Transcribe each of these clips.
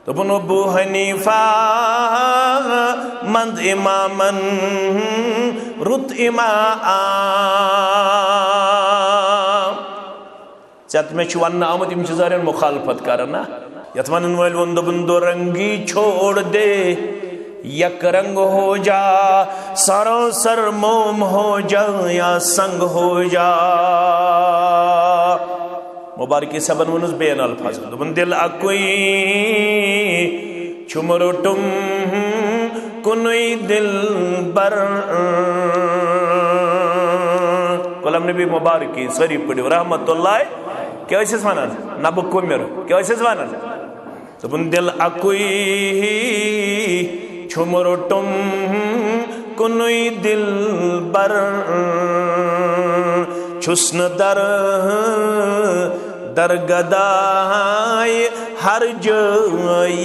दोपन Abu Hanifa मंद इमामन रुत इमाम चत में वन आमत इम जारियन मुखालफत करना यथ वन वल वोन दोपन दो रंगी छोड़ दे यक रंग हो जा सरासर मोम हो जा या संग हो जा मुबारकी सबन वनुस बेन अल्फाज दोपन दिल अकुई छुमरो तुम कुनुई दिल बर कलम नबी मुबारकी सरी पड़ी रहमतुल्लाह क्या ऐसे वनान नब कुमिर क्या ऐसे वनान दोपन दिल अकुई छुमरो तुम कुनुई दिल बर छुस्न दर दरगदाय हर जई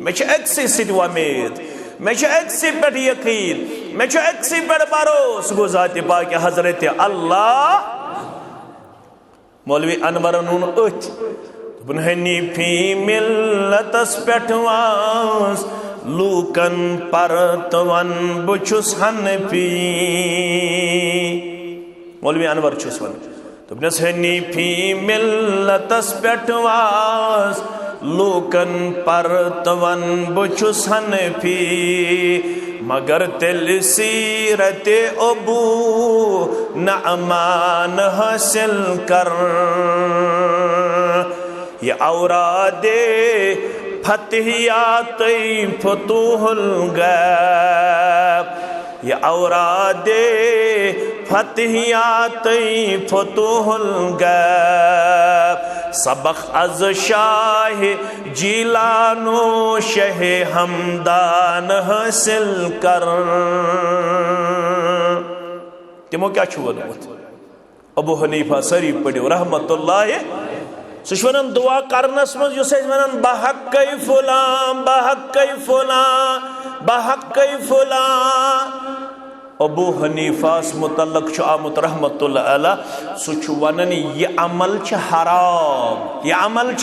मे अक्सी समेद मे अक्सी पे यकीन मे अक्सी पे भरोस गो ज़ात पाक हजरत अल्लाह मौलवी अनवर अथ हनीफी मिल्लतस पेठ वास लूकन परतवन बुछुस हनफी मौलवी अनवर छुस वन दोपनस हनीफी मिल्लतस पेठ वास लूकन परतवन बुछुस हनफी मगर तिल सीरत अबू नअमान हासिल कर ये औरादे फतहियात फतूहुल गैब ये औरादे फतहियात फतूहुल गैब सबक अज शाह जीलानो शह हमदान हासिल कर तिमो क्या वोनमुत अबू हनीफा सरी पढ़ो रहमतुल्लाह सुन दुआ करनस मज वन बहक फुला बहक फुला बहक फुला अबू हनीफास मुतल्लक आमुत रहमतुल्लाह अलैह सह वनन यह अमल हराम यह अमल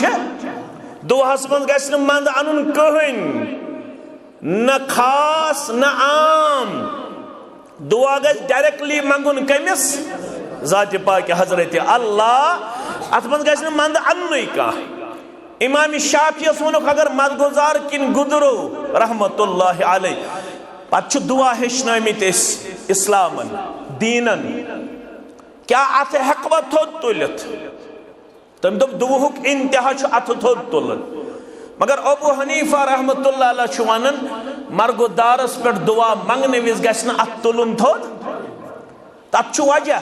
दुआस मज गस मंद अन कहन न खास न आम दुआ गस डायरेक्टली मंगुन कमिस ज़ात पाक हजरत अल्लाह अत मज गस मंद अन्नुई कह इमाम शाफियस वोनुक अगर मदगुजार किन गुदरो रहमतुल्लाह अलैह पत दुआ हेचनमित इस्लामन दीनन क्या अत हेकवा थोद तुलित तम दोप दुहुक इंतहा अत थोद तुलन मगर अबू हनीफा रहमतुल्लाह अलैह वनान मरगुदारस पे दुआ मंगने विज गस अत तुलन थोद तथ वजह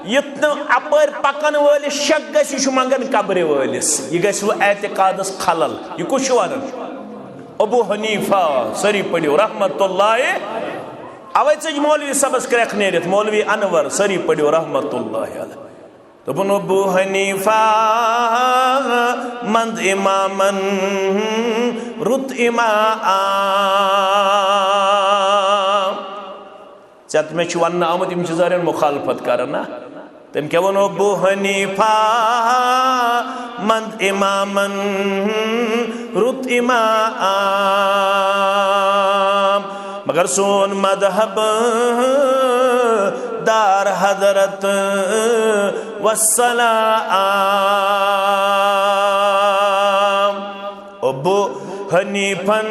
युत अपर पकन वलिस शक गस मंगन कब्र वलिस यह गस एतकादस खलल यह कुछ वन अबू हनीफा सरी पढ़ो रहमतुल्लाह अवे चज मौलवी सबस क्रैक नेरित मौलवी अनवर सरी पढ़ो रहमतुल्लाह अलैह दोपन अबू हनीफा मंद इमामन रुत इमाम चत में वन आमत इम जारियन मुखालफत करना तम क्या वो अबू हनीफा मंद इमामन रुत इमाम मगर सोन मदहब दार हजरत वस्सलाम अबू हनीफन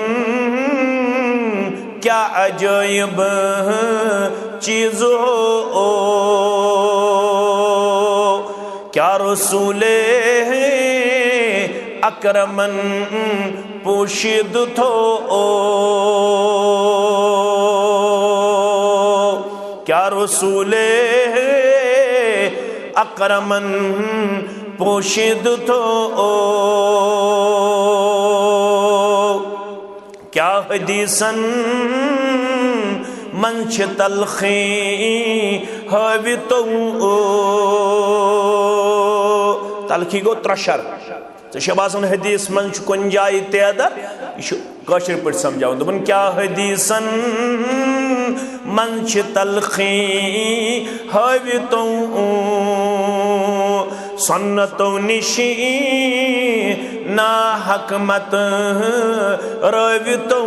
क्या अजैब चीज हो क्या रसूले अकरमन पोशीद थो क्या रसूले अकरमन पोशीद थो क्या हदीसन मंच तलखी हवी तो तलखी गो त्रशर तो शबासन हदीस मन कुन जाय तेदर कशर पे समझाओ दोपन क्या हदीसन मंच तलखी हवी तो सन्नतों निशी ना हक मत रवितो